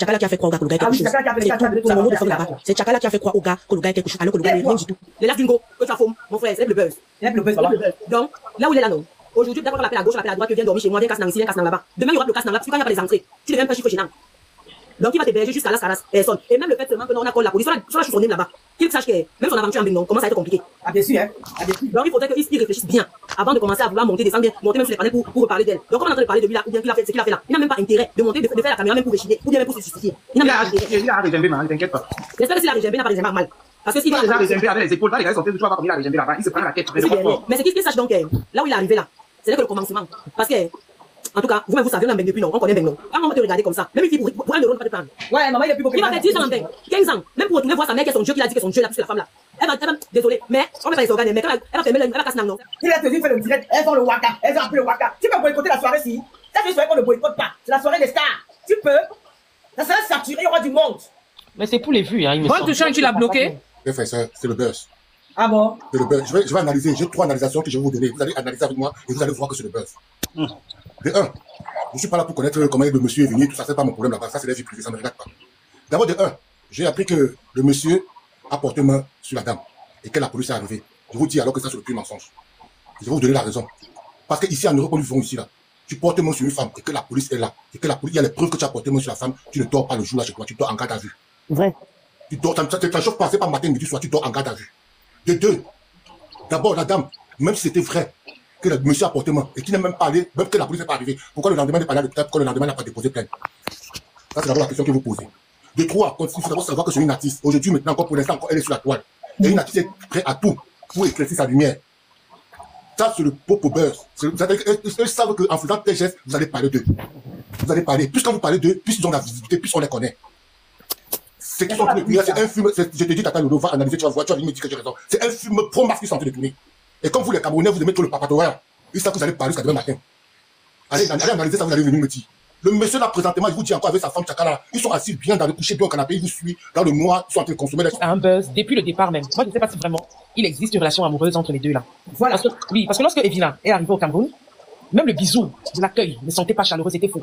Chakala qui a fait croire au gars que le gars était couché. C'est Chakala qui a fait croire au gars que le gars était couché, alors que le gars n'est rien du tout. Les lacs d'une go, que tu as faux, mon frère, c'est le buzz. Donc, là où il est là, non. Aujourd'hui, d'accord, on l'appelle à gauche, on l'appelle à droite, tu viens dormir chez moi, viens casse ici, viens casse là-bas. Demain, il y aura le casse là-bas, parce que quand il n'y a pas les entrées, tu deviens un chiffre gênant. Donc, il va t'héberger jusqu'à la personne. Et même le fait seulement que non, on accorde la police, soit je suis son là-bas, qu'il sache que même son aventure en bingo commence à être compliqué. Ah, bien sûr, hein. Donc, il faudrait qu'il réfléchisse bien avant de commencer à vouloir monter, descendre bien, monter même sur les panneaux pour reparler d'elle. Donc, on est en train de parler de lui là, ou bien qu'il a fait ce qu'il a fait là. Il n'a même pas intérêt de monter, de faire la caméra même pour réchider, ou bien même pour se justifier. Il a régimbé, ne t'inquiète pas. J'espère que s'il a régimbé, il n'a pas régimbé mal. Parce que s'il a régimbé avec les épaules, là, les gars sont toujours voir comme il a régimbé là-bas, il se prend la tête. Mais c'est qu'il sache donc, là où il est arrivé là, c'est que le commencement. Parce que, en tout cas, vous-même vous savez, on a un depuis non, on connaît non. Quand on va te regarder comme ça, même si pour un euro, pas te prendre. Ouais, maman, il est plus beau que il va faire 10 ans en bain, 15 ans, même pour retourner voir sa mère qui est son Dieu, qui a dit que son Dieu là, plus que la femme là. Elle va, désolé, mais on va pas les organes, mais quand elle va fermer elle va casser non. Il a te dit faire le direct, elles ont le waka, elles ont appelé le waka. Tu peux boycotter la soirée si. Ça fait une soirée qu'on ne boycotte pas. C'est la soirée des stars. Tu peux. Ça sera saturé, il y aura du monde. Mais c'est pour les vues, hein. Bon, touchant, tu l'as bloqué. Professeur, c'est le buzz. Ah bon? C'est le buzz. Je vais analyser. J'ai 3 analysations que je vais vous donner. Vous allez analyser avec moi et vous allez voir que c'est le buzz. De 1, je ne suis pas là pour connaître comment le monsieur est venu. Tout ça, c'est pas mon problème là-bas. Ça, c'est la vie privée. Ça ne me regarde pas. D'abord, de 1, j'ai appris que le monsieur a porté main sur la dame et que la police est arrivée. Je vous dis alors que ça, c'est le pur mensonge. Je vais vous donner la raison. Parce qu'ici, en Europe, nous vivons ici là. Tu portes main sur une femme et que la police est là. Et que la police, il y a les preuves que tu as porté main sur la femme. Tu ne dors pas le jour là chez toi. Tu dors en garde à vue. Vrai. Tu dors, ça ne chauffe pas, c'est pas matin, midi, soir, tu dors en garde à vue. De 2, d'abord, la dame, même si c'était vrai que le monsieur a porté main et qu'il n'a même pas allé, même que la police n'est pas arrivée, pourquoi le lendemain n'est pas allé à l'hôpital, pourquoi le lendemain n'a pas déposé plainte? Ça, c'est d'abord la question que vous posez. De 3, il faut d'abord savoir que c'est une artiste. Aujourd'hui, maintenant, encore pour l'instant, elle est sur la toile. Et une artiste est prête à tout pour éclaircir sa lumière. Ça, c'est le propre buzz. Ils savent qu'en faisant tes gestes, vous allez parler d'eux. Vous allez parler. Plus quand vous parlez d'eux, plus ils ont la visibilité, plus on les connaît. C'est qu'ils sont tous les tournés. C'est un film, je te dis, Tata Lolo, va analyser, tu vas voir, tu vas venir me dire que j'ai raison. C'est un film pro-masse qui sont en train de tourner. Et comme vous, les Camerounais, vous aimez trop le papatoya, ils savent que vous allez parler jusqu'à demain matin. Allez analyser ça, vous allez venir me dire. Le monsieur là, présentement, il vous dit encore avec sa femme Chakala, ils sont assis bien dans le coucher, bien au canapé, ils vous suivent dans le noir, ils sont en train de consommer les... Un buzz, depuis le départ même. Moi, je ne sais pas si vraiment il existe une relation amoureuse entre les deux là. Voilà. Parce que lorsque Evina est arrivée au Cameroun, même le bisou de l'accueil ne sentait pas chaleureux, c'était faux.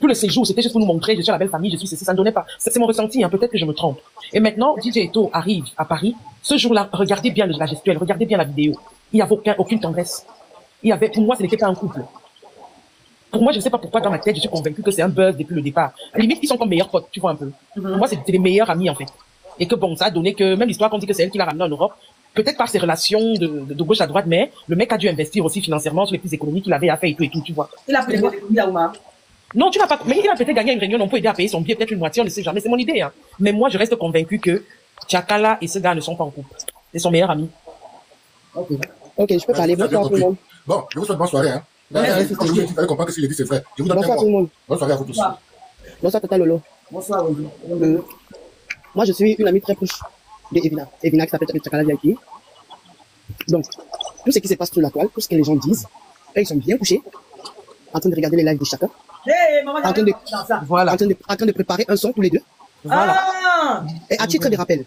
Tout le séjour, c'était juste pour nous montrer, je suis la belle famille, je suis ceci, ça ne donnait pas. C'est mon ressenti, hein, peut-être que je me trompe. Et maintenant, DJ Eto arrive à Paris. Ce jour-là, regardez bien la gestuelle, regardez bien la vidéo. Il n'y avait aucune tendresse. Pour moi, ce n'était pas un couple. Pour moi, je ne sais pas pourquoi dans ma tête, je suis convaincue que c'est un buzz depuis le départ. À la limite, ils sont comme meilleurs potes, tu vois un peu. Pour moi, c'était les meilleurs amis, en fait. Et que bon, ça a donné que, même l'histoire qu'on dit que c'est elle qui l'a ramené en Europe, peut-être par ses relations de gauche à droite, mais le mec a dû investir aussi financièrement sur les petites économies qu'il avait à faire et tout, tu vois. Il a pris les économies à Ouma. Non, tu n'as pas, mais il a peut-être gagné une réunion, on peut aider à payer son billet, peut-être une moitié, on ne sait jamais, c'est mon idée, hein. Mais moi, je reste convaincu que Chakala et ce gars ne sont pas en couple. C'est son meilleur ami. Ok, je peux parler. Bonsoir tout le monde. Bon, je vous souhaite bonne soirée, hein. Vous allez comprendre que ce qu'il dit, c'est vrai. Je vous donne bonsoir tout le monde. Bonne soirée à vous tous. Bonsoir Tata Lolo. Bonsoir, Oji. Moi, je suis une amie très proche de Evina. Evina qui s'appelle Chakala VIP. Donc, tout ce qui se passe sur la toile, tout ce que les gens disent, eux, ils sont bien couchés, en train de regarder les lives de chacun. Hey, maman, en train de préparer un son tous les deux. Voilà. Ah. Et à titre de rappel,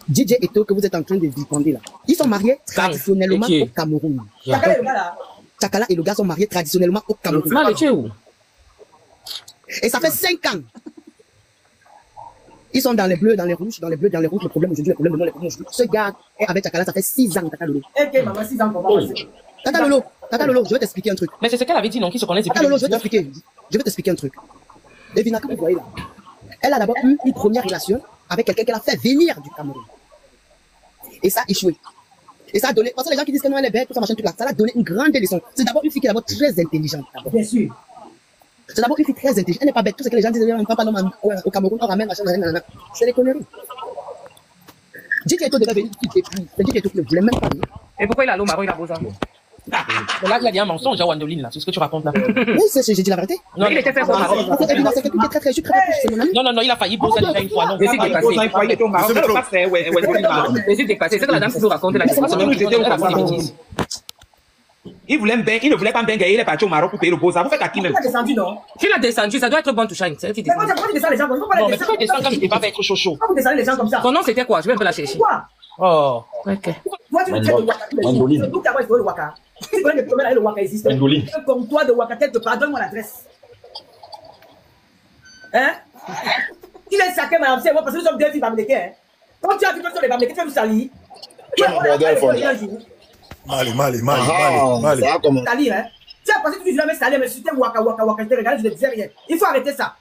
DJ Eto que vous êtes en train de vilipender là, ils sont mariés traditionnellement au Cameroun. Chakala et le gars sont mariés traditionnellement au Cameroun. Et ça fait 5 ans. Ils sont dans les bleus, dans les rouges, dans les bleus, dans les rouges. Le problème aujourd'hui, le problème de les problèmes aujourd'hui. Ce gars est avec Chakala, ça fait 6 ans, Tata Lolo. Ok, maman, 6 ans, comment Tata Lolo, je vais t'expliquer un truc. Mais c'est ce qu'elle avait dit, non, qui se connaissent depuis. Tata Lolo, je vais t'expliquer un truc. Evina, comme vous voyez là, elle a d'abord eu une première relation avec quelqu'un qu'elle a fait venir du Cameroun. Et ça a échoué. Et ça a donné, parce que les gens qui disent que non, elle est bête, tout ça, machin, tout là, ça a donné une grande leçon. C'est d'abord une fille qui est d'abord très intelligente. Bien sûr. C'est d'abord une fille très intelligente. Elle n'est pas bête. Tout ce que les gens disent, on ne prend pas l'homme au Cameroun, on ramène, machin, machin. C'est des conneries. DJ Eto devait venir depuis. C'est DJ Eto qui ne voulait même pas venir. Et pourquoi il a l'eau marron, il a beau ça? Là, il a dit un mensonge à Wandoline, là. C'est ce que tu racontes là. Oui, j'ai dit la vérité. Non, il était fait pour marron. C'est quelqu'un qui est très, je suis très proche, c'est mon ami. Non, il a failli bosser déjà une fois. Non, c'est dépassé. Il était au marron. C'est dépassé. C'est que la dame qui nous raconte là. C'est pas seulement que j'étais au Cameroun. Il ne voulait pas bengayer, il est parti au Maroc pour payer le beau. Ça vous fait à qui même? Il a descendu, non? S'il a descendu, ça doit être bon touchant. C'est elle qui descend. Mais quand tu descends les gens, il faut pas les non, mais pourquoi il descend quand il n'est pas être chaud? Pourquoi vous descendez les gens comme ça? Son nom c'était quoi? Je vais un peu la chercher. Quoi? Oh, ok. Moi, tu me traites de waka. C'est nous qui avons exploité le waka. Si tu connais le problème là, le waka existe. Un comptoir de waka, tête, pardonne-moi l'adresse. Hein? Tu viens saquer Mme C, moi, parce que nous sommes deux filles Bamileke. Hein? Quand tu as vu que ce sont les Bamileke, tu vas nous salir. Tu vas Mali. salir, hein? Tu as pensé que tu jamais salir, mais c'était waka, je te regarde, je ne disais rien. Il faut arrêter ça.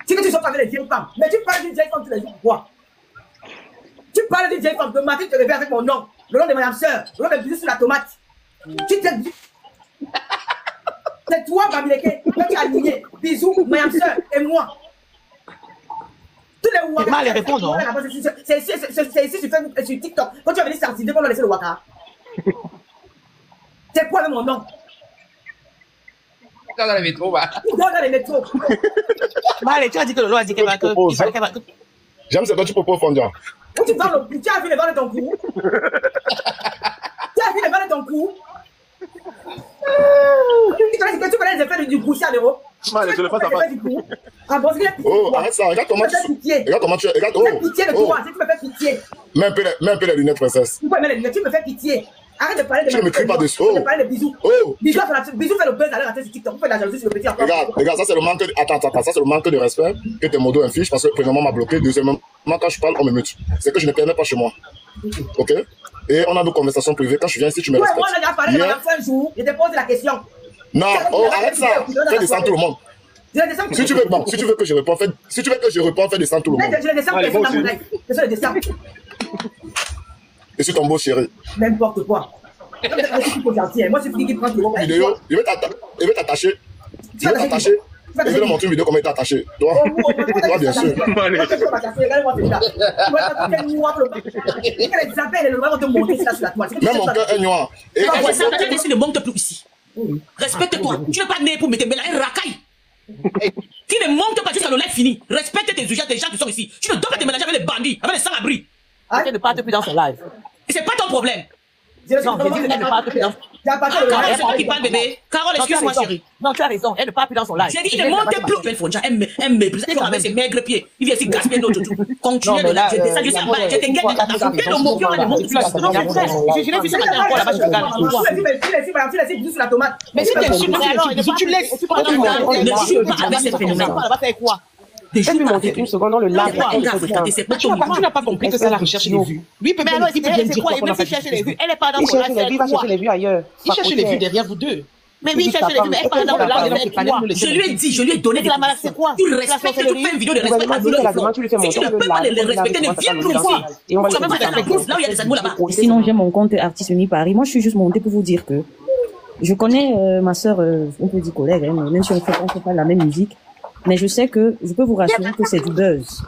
C'est que tu sors avec les vieilles femmes. Mais tu parles d'une vieille femme tous les jours, pourquoi? Tu parles d'une vieille femme. De matin, tu te réveilles avec mon nom. Le nom de Mme Sœur. Le nom de bisous sur la tomate. Tu te dis. C'est toi, Bamileke. Toi, tu as aligné. Bisous, Mme Sœur et moi. Tous les Waka. C'est mal à répondre. C'est ici sur TikTok. Quand tu as venu s'artiser, qu'on a laissé le Waka. C'est quoi avec mon nom? Dans le métro, va. Tu dors dans les métros. Allez, tu as dit que Lolo a dit qu'elle va que. J'aime ce que tu proposes, Fondia. Où tu as vu les vents de ton cou? Tu as vu les vents de ton cou? Tu connais les effets du gousset à l'euro? Je le fais à part. Ah bon, c'est Oh, arrête ça, regarde comment tu... Regarde comment tu... Regarde, Tu me fais pitié de toi, tu me fais pitié. Mets un peu les lunettes, princesse. Tu peux mettre les lunettes, tu me fais pitié. Arrête de parler de Tu ne me cries pas dessus. Arrête de parler de bisous. Oh. Bisous fait le buzz à l'heure sur TikTok. Vous faites la jalousie sur le petit encore. Regarde, ça c'est le manque de... Attends, ça c'est le manque de respect que tes modos infligent parce que premièrement m'a bloqué, deuxièmement quand je parle on me mute. C'est que je ne permets pas chez moi. Ok? Et on a nos conversations privées. Quand je viens ici, tu me respectes. Moi, on a déjà parlé de la un jour, je te pose la question. Non, oh, arrête ça. Fais descendre tout le monde. Si tu veux que je réponde, fais descendre tout le monde. Je le descends, personne dans mon live. Je le descends. Je suis ton beau chéri. N'importe quoi. Moi, c'est Fili qui prend tout le monde. Vidéo, il veut t'attacher. Il veut t'attacher. Il veut montrer une vidéo comment il t'a attaché. Toi, bien sûr. Même mon cœur est noir. Et Tu ne montes plus ici. Respecte-toi. Tu n'es pas né pour mettre un racaille. Tu ne montes pas jusqu'à le live fini. Respecte tes sujets, des gens qui sont ici. Tu ne dois pas te mélanger avec les bandits, avec les sans-abri. Elle ne parle plus dans son live. C'est pas ton problème. Non, j'ai dit qu'elle ne parle plus dans son live. Carole, c'est toi qui parle, bébé. Carole, excuse-moi, chérie. Non, tu as raison. Elle ne parle plus dans son live. J'ai dit, il ne monte plus. Elle me présente avec ses maigres pieds. Il vient ici gaspiller notre tout. Continuez de là. Je descends, je suis en bas. Je te guette dans ta foule. Quel homme, on ne monte plus. Je l'ai vu ce matin encore là-bas, je regarde. Mais si tu insultes, tu laisses. Ne suis pas avec ces phénomènes. Elle va faire quoi? Elle peut monter une seconde dans le live. Tu n'as pas compris que c'est la recherche des vues. Lui peut bien dire quoi qu'on a pas cherché les vues. Elle est pas dans Il son cherche les vues, il va chercher les vues ailleurs. Il cherche les vues derrière vous deux. Mais oui, il cherche les vues, mais elle parle dans le live. Je lui ai dit, je lui ai donné des malade, c'est quoi? Tu respectes, tu fais une vidéo de respect à l'autre. Si tu ne peux pas les respecter, ne viens plus ici. Et on va Là où il y a des animaux là-bas. Sinon, j'ai mon compte Artiste Uni Paris. Moi, je suis juste montée pour vous dire que je connais ma sœur, on peut dire collègue, hein, même si on fait pas la même musique. Mais je sais que, je peux vous rassurer que c'est du buzz.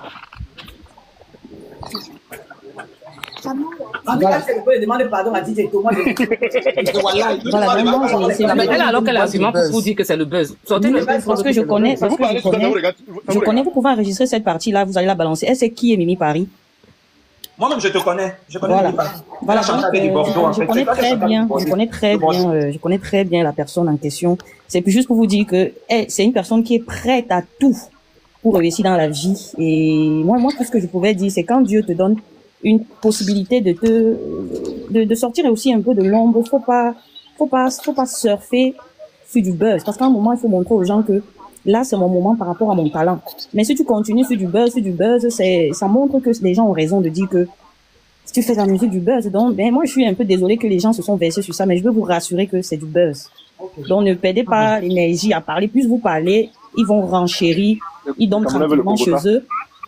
Voilà, alors qu'elle a argument pour vous dire que c'est le buzz. Parce que je connais, vous pouvez enregistrer cette partie-là, vous allez la balancer. Elle sait qui est Mimi Paris? Moi-même, je te connais. Je connais Voilà. Mimi Paris. Voilà, Elle a chanté du Bordeaux, en je fait. connais très bien la personne en question. C'est plus juste pour vous dire que c'est une personne qui est prête à tout pour réussir dans la vie. Et moi, tout ce que je pouvais dire, c'est quand Dieu te donne une possibilité de sortir aussi un peu de l'ombre, faut pas surfer sur du buzz. Parce qu'à un moment, il faut montrer aux gens que là, c'est mon moment par rapport à mon talent. Mais si tu continues sur du buzz, ça montre que les gens ont raison de dire que si tu fais de la musique du buzz, donc, moi, je suis un peu désolée que les gens se sont versés sur ça, mais je veux vous rassurer que c'est du buzz. Donc, ne perdez pas l'énergie à parler. Plus vous parlez, ils vont renchérir, ils dorment tranquillement chez eux.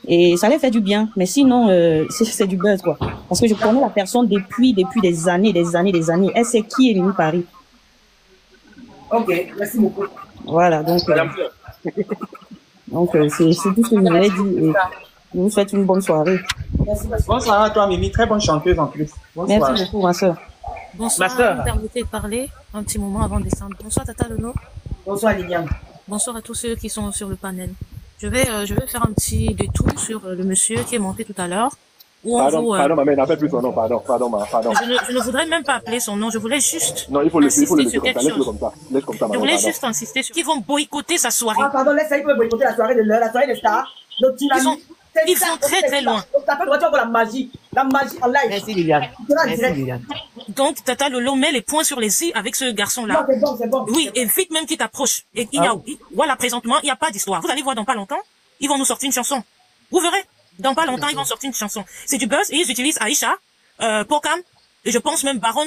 Et ça les fait du bien. Mais sinon, c'est du buzz, quoi. Parce que je connais la personne depuis des années. Elle sait qui est Mimi Paris. Ok, merci beaucoup. Voilà, donc c'est tout ce que je voulais dire. Et je vous souhaite une bonne soirée. Bonsoir à toi, Mimi. Très bonne chanteuse en plus. Bonsoir. Merci beaucoup, ma soeur. Bonsoir, vous me permettez de parler un petit moment avant de descendre. Bonsoir Tata Lolo. Bonsoir Liliane. Bonsoir à tous ceux qui sont sur le panel. Je vais faire un petit détour sur le monsieur qui est monté tout à l'heure. Pardon, ma mère, n'appelle plus son nom, pardon. Je ne voudrais même pas appeler son nom, je voulais juste non, il faut le laisser comme ça, laisse comme ça, je voulais juste insister sur qu'ils vont boycotter sa soirée. Ah, pardon, laisse ça, ils peuvent boycotter la soirée de l'heure, la soirée de stars. Ils vont très très loin. Donc, t'as pas le droit de voir la magie en live. Merci Liliane. Merci Liliane. Donc, Tata Lolo met les points sur les i avec ce garçon-là. Non, c'est bon. Oui, et vite même qu'il t'approche. Et voilà, présentement, il n'y a pas d'histoire. Vous allez voir dans pas longtemps, ils vont nous sortir une chanson. Vous verrez. Dans pas longtemps, ils vont sortir une chanson. C'est du buzz et ils utilisent Aïcha, Pocam, et je pense même Baron,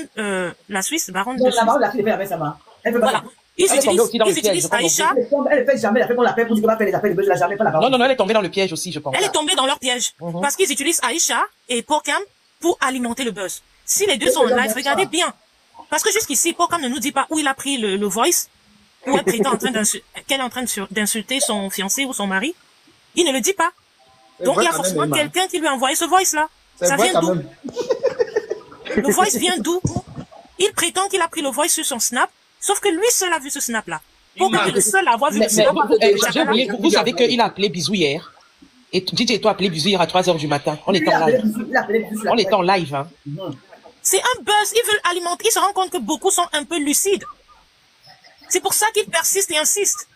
la Suisse, Baron de La Baron, la fille avec sa main. Elle veut pas. Voilà. Ils utilisent Aïcha. Elle fait jamais, elle fait qu'on l'appelle pour dire qu'on va faire les appels de buzz, elle a jamais fait la Baron. Non, elle est tombée dans le piège aussi, je pense. Elle est tombée dans leur piège. Parce qu'ils utilisent Aïcha et Pocam pour alimenter le buzz. Si les deux sont en live, regardez bien. Parce que jusqu'ici, Pocam ne nous dit pas où il a pris le voice, où elle prétend qu'elle est en train d'insulter son fiancé ou son mari. Il ne le dit pas. Donc il y a forcément quelqu'un qui lui a envoyé ce voice-là. Ça vient d'où? Le voice vient d'où? Il prétend qu'il a pris le voice sur son snap, sauf que lui seul a vu ce snap-là. Pocam est le seul à avoir vu le snap. Vous savez qu'il a appelé Bisou hier. Et DJ Eto a appelé Bisou hier à 3h du matin. On est en live. On est en live, hein. C'est un buzz. Ils veulent alimenter. Ils se rendent compte que beaucoup sont un peu lucides. C'est pour ça qu'ils persistent et insistent.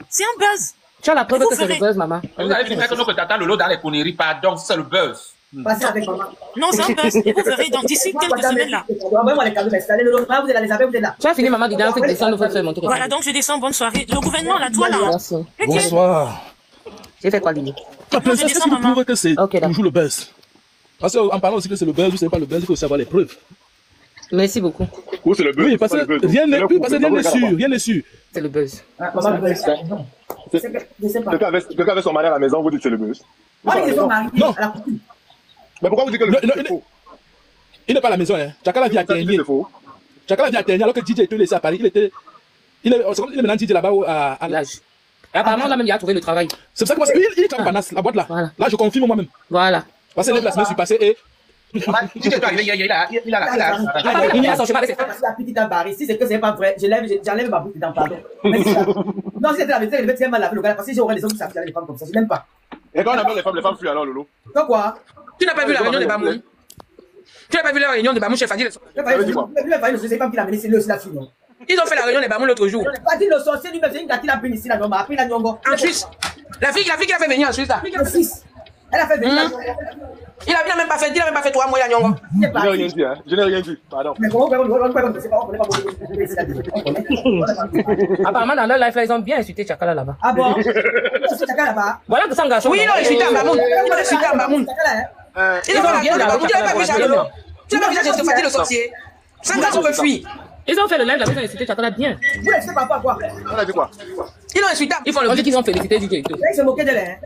C'est un buzz. Tu as la preuve que c'est le buzz, maman. Vous avez dit maintenant que Tata Lolo dans les conneries, pardon, c'est le buzz. Passez avec maman. Non, c'est un buzz. Et vous verrez d'ici quelques semaines là. Envoyez-moi les cadeaux installés. Vous êtes là, les avez, vous êtes là. Tu as fini, maman, dis donc, descendre, vous faire monter. Voilà, donc je descends. Bonne soirée. Le gouvernement, là, toi là. Merci. Bonsoir. J'ai fait quoi, Lily? La princesse, est-ce que tu prouves que c'est toujours le buzz? Parce qu'en parlant aussi que c'est le buzz, vous savez pas le buzz, il faut savoir les preuves. Merci beaucoup. Où c'est le buzz? Oui, parce que rien n'est sûr. C'est le buzz. Quelqu'un avait son mari à la maison, vous dites que c'est le buzz. Non. Mais pourquoi vous dites que c'est faux? Il n'est pas à la maison, hein. Chacun la vie à Ternier. Chacun la vie à Ternier, alors que DJ était laissé à Paris. Il est maintenant DJ là-bas à l'âge. Apparemment, là même, il a trouvé le travail. C'est pour ça qu'il est en Banas, la boîte là. Voilà. Là, je confirme moi-même. Voilà. Parce que la semaine suis passé et. DJ Eto arrivé hier, il a son chemin avec la petite barre. Si c'est que c'est pas vrai, j'enlève ma boucle dans pardon. Non, si c'était la vérité, je vais très mal laver le gars. Parce que j'aurais des hommes qui savent les femmes comme ça. Je n'aime pas. Et quand on appelle les femmes fuient alors, Lolo? Pourquoi? Tu n'as pas vu la réunion des Bamoun? Tu n'as pas vu la réunion des Bamoun chez Fadil? C'est pas une femme qui l'a mené, c'est lui aussi la fille. Ils ont fait la réunion des Bamoun l'autre jour. Fadil le sorcier lui-même, c'est une gâtille la pine ici, la Nyongo. Après la Nyongo. En Suisse. La fille qui a fait venir en Suisse là. Elle a fait venir. Il a même pas fait 3 mois à Nyongo. Je n'ai rien dit, hein. Je n'ai rien dit. Pardon. Mais comment on connaît pas. Apparemment, dans leur life, ils ont bien insulté Chakala là-bas. Ah bon? C'est Chakala là-bas? Voilà que ça en garçon. Oui, ils ont insulté à Bamoun. Ils ont insulté à Bamoun. Ils ont fait la Bamoun. Tu n'as pas vu ça, Lolo? Tu n'as pas vu ça, c'est Fadil le sorcier. Ça garçon veut fuir. Ils ont fait le live là-bas, ils ont insulté Chakala bien. Vous l'insultez par rapport à quoi? On a dit quoi? Ils ont insulté. Ils font le dit qu'ils ont félicité DJ et tout. Ils se moquaient d'elle.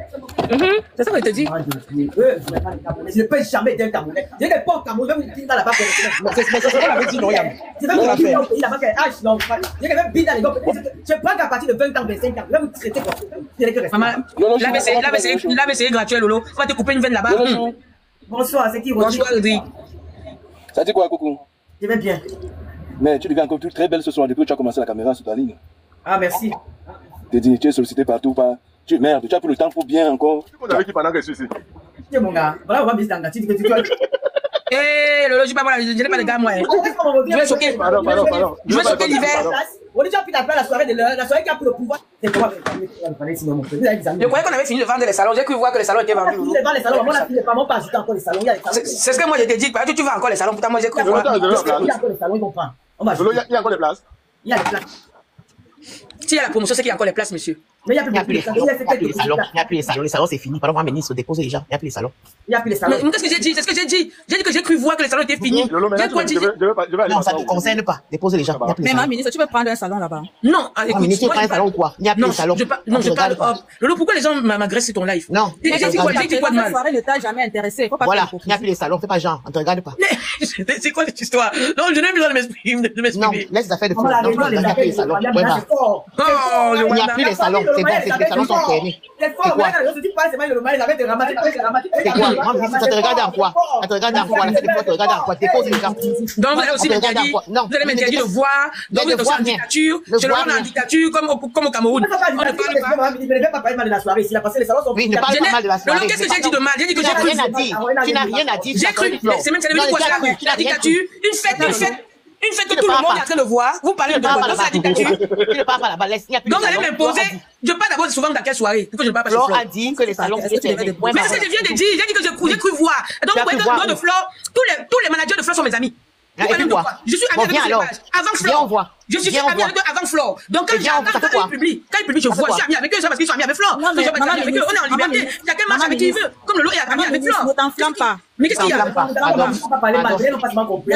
C'est ça que je te dis. Je ne peux jamais être Camerounais. Je n'ai pas Camerounais, je vais là-bas. C'est ce qu'on avait dit, Noyam. Je vais vous dire là-bas qu'elle H, non. Je vais même bien dans les gars. Je prends qu'à partir de 20 ans, 25 ans, je vais vous traiter comme Maman, l'ABC est gratuit, Lolo. On va te couper une veine là-bas. Bonsoir, c'est qui? Bonsoir, Rodrigue. Ça dit quoi, Coucou? Je vais bien. Mais tu deviens encore très belle ce soir depuis que tu as commencé la caméra sur ta ligne. Ah, merci. Tu es sollicité partout par. Merde, tu as pris le temps pour bien encore. Tu es avec qui pendant que je suis ici? Tu es mon gars. Voilà, on va me dire dans la tu Eh, Lolo, je n'ai pas de gars, moi. Je vais choquer. Pardon. Je vais choquer l'hiver. On a déjà pris la soirée de la soirée qui a pris le pouvoir. C'est comment je croyais qu'on avait fini de vendre les salons. J'ai cru voir que les salons étaient vendus. Les salons, moi, la pas pas ajouter encore les salons. C'est ce que moi je t'ai dit. Tu vas encore les salons. Pourtant, moi j'ai cru voir. Il y a encore les salons, ils vont prendre. Il y a encore des places? Il y a des places. S'il y a la promotion, c'est qu'il y a encore les places, monsieur. Mais il n'y a plus les salons. Il n'y a plus les salons. Les salons, c'est fini. Pardon, moi, ministre, déposer les gens. Il n'y a plus les salons. Il n'y a plus les salons. Mais qu'est-ce que j'ai dit? C'est ce que j'ai dit. J'ai dit que j'ai cru voir que les salons étaient finis. J'ai quoi dit? Non, ça ne te concerne pas. Déposer les gens. Mais ma ministre, tu peux prendre un salon là-bas? Non, écoute. Ministre, tu prends un salon ou quoi? Il n'y a plus de salon. Non, je parle. Lolo, pourquoi les gens m'agressent sur ton live? Non. J'ai dit quoi de mal? Soirée ne t'a jamais intéressé. Voilà, il n'y a plus les salons. Fais pas genre. On ne te regarde pas. C'est quoi cette histoire? Non, je n'ai besoin de m'exprimer. Non, laisse les affaires de fou. Il n'y a plus les salons. Il n'y a plus les salons. C'est bon, les salons sont fermés. C'est quoi? Ça te regarde en quoi? Ça te regarde en quoi? Ça te regarde en quoi? Dépose les gens. Donc vous allez aussi m'interdire. Vous allez m'interdire de voir. Donc vous êtes aussi en dictature. Je le vois en dictature comme au Cameroun. On ne parle pas. Il ne veut pas parler mal de la soirée. S'il a passé les salons sont. Oui, il ne parle pas mal de la soirée. Qu'est-ce que j'ai dit de mal? J'ai dit que j'ai cru. Tu n'as rien à dire. J'ai cru. C'est même ça veut dire quoi? La dictature. Une fois que tout le monde est en train de voir, vous parlez de quoi? Donc, c'est la dictature. Tu ne parles pas là-bas, laisse. Donc, vous allez m'imposer. Je parle d'abord souvent dans quelle soirée? Il faut que je parle pas chez Flore Flore. a dit que les salons Mais c'est ce que je viens de dire. J'ai dit que j'ai cru voir. Donc, vous voyez que le nom de Flore, tous les managers de Flore sont mes amis. Je suis ami avec eux avant Flore. Je suis ami avec eux avant Flore. Donc quand ils publient, je vois, je suis ami avec eux, c'est parce qu'ils sont amis avec Flore. On est en liberté. Chacun marche avec qui il veut. Comme Lolo est ami avec Flore. Ne t'enflamme pas. Mais qu'est-ce qu'il y a? Ne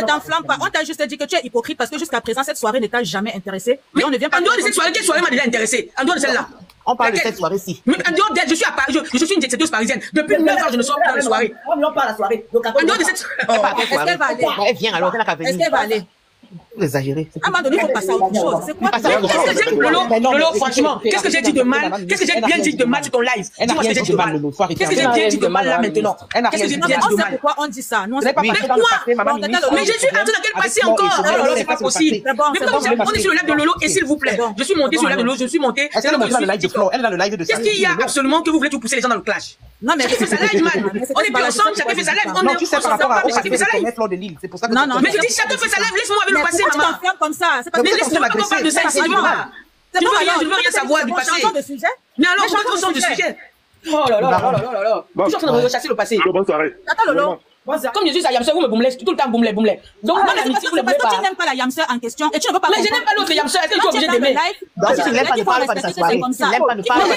t'enflamme pas. On t'a juste dit que tu es hypocrite parce que jusqu'à présent, cette soirée ne t'a jamais intéressé. Mais on ne vient pas. En dehors de cette soirée, quelle soirée m'a déjà intéressé? En dehors de celle-là. On parle de cette soirée-ci. Mais en dehors d'elle, je suis à Paris, je suis une jet-setteuse parisienne. Depuis 9 ans, je ne sors pas dans les soirées. On ne pas la soirée. Donc, en dehors de cette soirée. Est-ce qu'elle va aller? Elle vient alors, est-ce qu'elle va aller? Exagéré. À un moment donné, il faut passer à autre chose. C'est quoi? Lolo, franchement, qu'est-ce que j'ai dit de mal? Qu'est-ce que j'ai bien dit de mal sur ton live? Dis-moi ce que j'ai dit de mal. Qu'est-ce que j'ai bien dit de mal là maintenant? Qu'est-ce que j'ai bien dit de mal? Pourquoi on dit ça? Mais je suis entré dans quel passé encore? Lolo, c'est pas possible. Mais on est sur le live de Lolo et s'il vous plaît, je suis monté sur le live de Lolo, je suis monté. Elle est dans le live de Flore, elle est dans le live de Qu'est-ce qu'il y a absolument que vous voulez tout pousser les gens dans le clash? Non, mais chacun fait sa live, man. On est bien ensemble, chacun fait sa live. Non, tu sais par rapport à chacun fait sa live. C'est pour ça que non, mais je dis chacun fait sa live, laisse-moi avec le passé, maman. Tu t'enfermes comme ça. C'est parce que laisse-moi qu'on parle de ça ici, je veux pas. Je veux rien savoir du passé. Mais alors, on change de sujet. Oh là là là là là là. Je suis en train de rechasser le passé. Bonne soirée. Attends, Lolo. Comme je suis à Yamseur, vous me boumlez tout le temps, boumlez. Donc, moi, l'amitié, vous ne voulez pas. Tu n'aimes pas la Yamseur en question et tu ne veux pas. Mais je n'aime pas l'autre Yamseur, est-ce que tu es obligé d'aimer? Donc, si tu ne l'aimes pas, ne parle pas de sa soirée. Si tu ne l'aimes pas, ne parle pas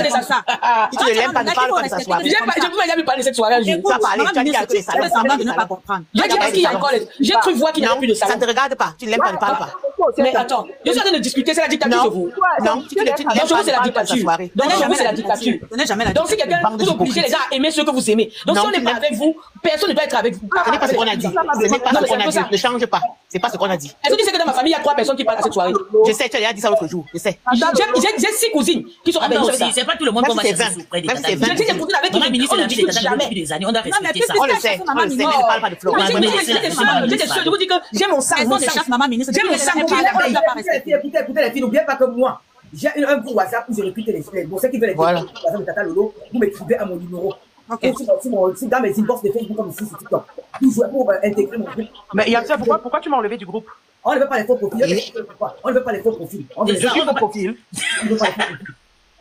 de sa soirée. Si tu ne l'aimes pas, ne parle pas de sa soirée. Je ne peux jamais parler de cette soirée. Tu vas parler, tu as dit que les salons. De ne pas comprendre. J'ai dit parce qu'il y a encore. J'ai cru voir qu'il n'y a plus de salon. Ça ne te regarde pas. Tu ne l'aimes pas, ne parle pas. Mais attends, je suis en train de discuter, c'est la dictature de vous. Non, tu ne l'aimes pas, c'est la dictature. Donc, chez vous, c'est la dictature. Donc, si quelqu'un vous obligez les gens à aimer ce que vous aimez. Donc, si on n'est pas avec vous, personne ne doit être avec vous. Ce n'est pas ce qu'on a dit. Ce n'est pas ce qu'on a dit. Ne change pas. C'est pas ce qu'on a dit. Est-ce que tu sais que dans ma famille, il y a 3 personnes qui parlent à cette soirée? Je sais, tu as déjà dit ça l'autre jour. Je sais. J'ai 6 cousines qui sont avec moi. C'est pas tout le monde qu'on va chercher auprès des J'ai des cousines avec qui on ministre ne discute jamais. depuis des années, on doit respecter ça. On le sait, mais ne parle pas de Flore. Je vous dis que j'ai mon sang. Maman ministre. J'ai mon sang. Écoutez les filles, n'oubliez pas que moi, j'ai un groupe WhatsApp où je recrute les filles. Bon, ceux qui veulent les filles, de Tata Lolo, vous m'écrivez à mon numéro. Dans mes inbox de Facebook comme ici sur TikTok. Pour intégrer mon groupe. Mais Yamseur, pourquoi tu m'as enlevé du groupe? On ne veut pas les faux profils. On ne veut pas les faux profils. Je suis faux profil.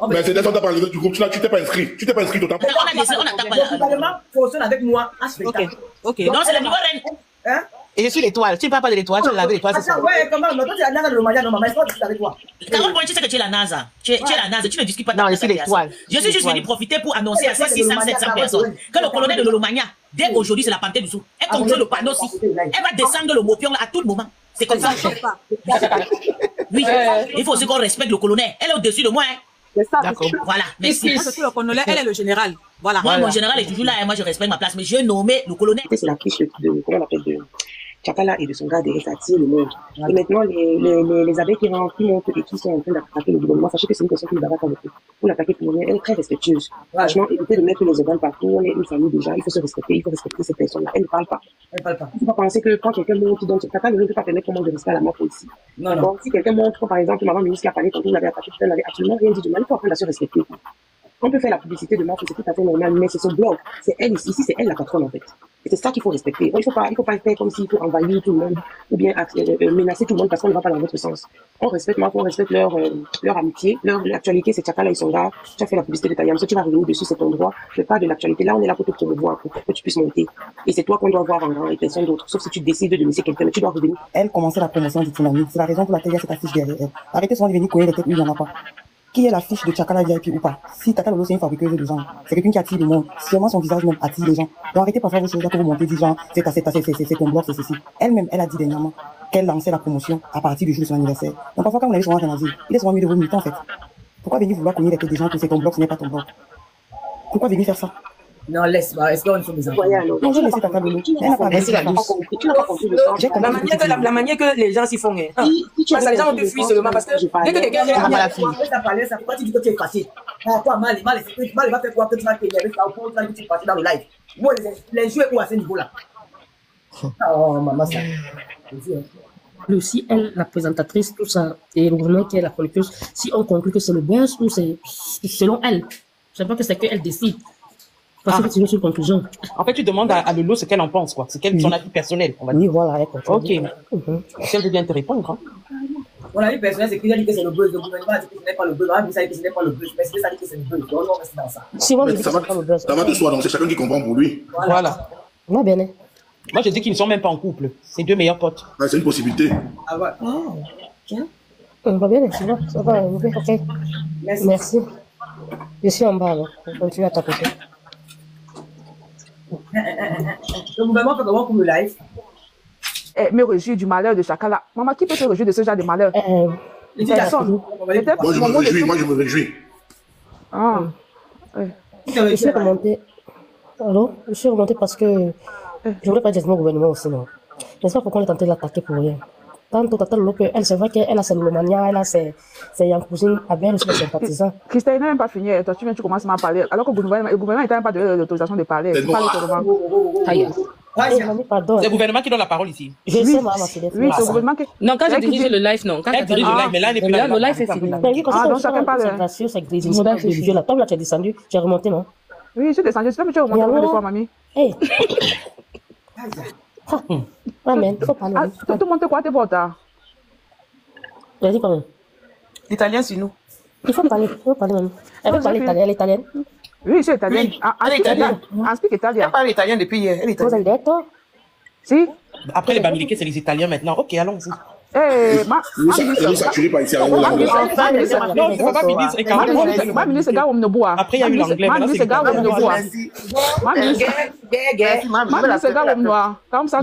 Mais c'est d'ailleurs, on t'a pas enlevé du groupe, tu t'es pas inscrit. Tu t'es pas inscrit, d'autant pas. On n'attaque pas là. Totalement, fonctionne avec moi à spectacle. Ok. Non, c'est la niveau reine. Hein? Et je suis l'étoile. Tu ne parles pas de l'étoile, tu as lavé l'étoile, c'est ça. Ouais, comment? Toi, tu es la NASA de l'Omania, non, maman, est-ce que je suis avec toi? Carole, tu sais que tu es la NASA. Tu es la NASA, tu ne discutes pas de Non, je suis l'étoile. Je suis juste venu profiter pour annoncer à ces 600, 700 personnes que le colonel de l'Olomania, dès aujourd'hui, c'est la panthère du sou. Elle contrôle le panneau aussi. Elle va descendre le mopion à tout moment. C'est comme ça. Oui, il faut aussi qu'on respecte le colonel. Elle est au-dessus de moi. D'accord. Voilà, merci. Le colonel, elle est le général. Voilà. Moi, mon général est toujours là et moi, je respecte ma place. Mais je nommé le colonel. C'est la fiche de, comment on appelle, de Chakala et de son gars derrière, ça attire le monde. Et maintenant, les abeilles qui montent et qui sont en train d'attaquer le gouvernement, sachez que c'est une personne qui nous abat avec eux. Pour l'attaquer pour rien, elle est très respectueuse. Franchement, évitez de mettre les organes partout. On est une famille déjà, il faut se respecter, il faut respecter cette personne-là. Elle ne parle pas. Elle parle pas. Il ne faut pas penser que quand quelqu'un monte, qui donne, Chakala ne peut pas permettre comment de rester à la mort ici. Non, non. Si quelqu'un montre, par exemple, maman ministre qui a parlé quand on l'avait attaqué, elle n'avait absolument rien dit de mal, il faut apprendre à se respecter. On peut faire la publicité de marque, c'est tout à fait normal, mais c'est son blog. C'est elle ici, c'est elle la patronne en fait. Et c'est ça qu'il faut respecter. Il faut pas faire comme s'il faut envahir tout le monde ou bien menacer tout le monde parce qu'on ne va pas dans votre sens. On respecte leur amitié, l'actualité, c'est Chakala et son gars. Tu as fait la publicité de ta Yamseur, tu vas revenir dessus, c'est ton droit. Je parle de l'actualité. Là, on est là pour te promouvoir, pour que tu puisses monter. Et c'est toi qu'on doit voir en grand et personne d'autre. Sauf si tu décides de laisser quelqu'un, mais tu dois revenir. Elle commençait la promotion du tsunami. C'est la raison pour laquelle il y a cette affiche derrière elle. Arrêtez souvent de venir courir les têtes où il n'y en a pas. Qui est la fiche de Chakala VIP ou pas? Si Tata Lolo c'est une fabriqueuse de gens, c'est quelqu'un qui attire le monde. Sûrement son visage même attire les gens. Donc arrêtez pas faire vos choses là pour vous monter, dire genre, c'est ton blog, c'est ceci. Elle-même, elle a dit dernièrement qu'elle lançait la promotion à partir du jour de son anniversaire. Donc parfois quand on est souvent en Asie, il est souvent mieux de vous militer en fait. Pourquoi venir vouloir cogner les têtes des gens que c'est ton blog, ce n'est pas ton blog? Pourquoi venir faire ça? Non, laisse-moi. Est-ce qu'on fait des enfants? Non, je laisse Tata Lolo. Elle n'a pas laissé la douce. Tu n'as pas compris le sens. La manière que les gens s'y font. Les gens ont pu fuir seulement parce que dès que quelqu'un vient à la fille. Pourquoi tu dis que tu es fâché? Pourquoi mal va faire quoi que tu vas t'énerver ça ou pour que tu es fâché dans le live? Moi, les jeux où à ce niveau-là? Oh, maman, ça. Si elle, la présentatrice, tout ça, et vraiment qui est la chroniqueuse, si on conclut que c'est le buzz ou c'est selon elle. Je ne sais pas que c'est qu'elle décide. Parce que tu veux sur conclusion. En fait, tu demandes à Lolo ce qu'elle en pense, quoi. C'est son avis personnel, on va dire. Oui, voilà, elle continue. Ok. Si elle veut bien te répondre. Mon avis personnel, c'est qu'il a dit que c'est le buzz. Le gouvernement a dit que ce n'est pas le buzz. On a dit que ce n'est pas le buzz. Mais c'est ça dit que c'est le buzz. Donc, on reste dans ça. Si moi, je dis que c'est pas le buzz. Ça va de soi, donc c'est chacun qui comprend pour lui. Voilà. Moi, bien. Moi, je dis qu'ils ne sont même pas en couple. C'est deux meilleurs potes. Ouais, c'est une possibilité. Ah ouais. Tiens. On va bien, c'est bon. Ça va, ok. Merci. Je suis en bas, alors. On continue à tapoter. Le gouvernement fait comment pour le live? Me réjouir du malheur de Chakala. Maman, qui peut se réjouir de ce genre de malheur? Personne. Moi, je me réjouis. Ah. Je suis remonté. Allô? Je suis remonté parce que je voulais pas dire au gouvernement aussi, non. Je ne sais pas pourquoi on est tenté de l'attaquer pour rien. Tantôt, Tata Lolo, elle, c'est vrai qu'elle a ses lomania, elle a ses cousines, Abel aussi, ses sympathisants. Christelle n'a même pas fini. Toi, tu commences à parler. Alors que le gouvernement n'était même pas donné l'autorisation de parler. Tu parles Pardon. C'est le gouvernement qui donne la parole ici. Je sais, maman, c'est des oui, c'est le gouvernement qui... Non, quand j'ai dirigé le live, non. Quand elle dirige le live, mais là, elle n'est plus là. Le live est fini. Ah, donc chacun parle. C'est gracieux, c'est grisé. C'est vieux, là. Toi, là, tu es descendu, tu es remonté, non? Oui, je suis descendu. Tu es remonté combien de fois, mamie? Hé! Ah, mais il faut parler. Tu te montres quoi, tes potes? J'ai dit quoi, même? L'italien, c'est nous. Il faut parler, même. Elle veut parler italien, elle est italienne? Oui, je suis italienne. Elle est italienne. Elle speak italien. Elle parle italien depuis hier. Elle est italienne. Vous avez dit, si? Après les Bamileke, c'est les Italiens maintenant. Ok, allons-y. Elle est saturée par ici. Non, c'est pas ministre. Après, il y a eu l'anglais. Comme ça,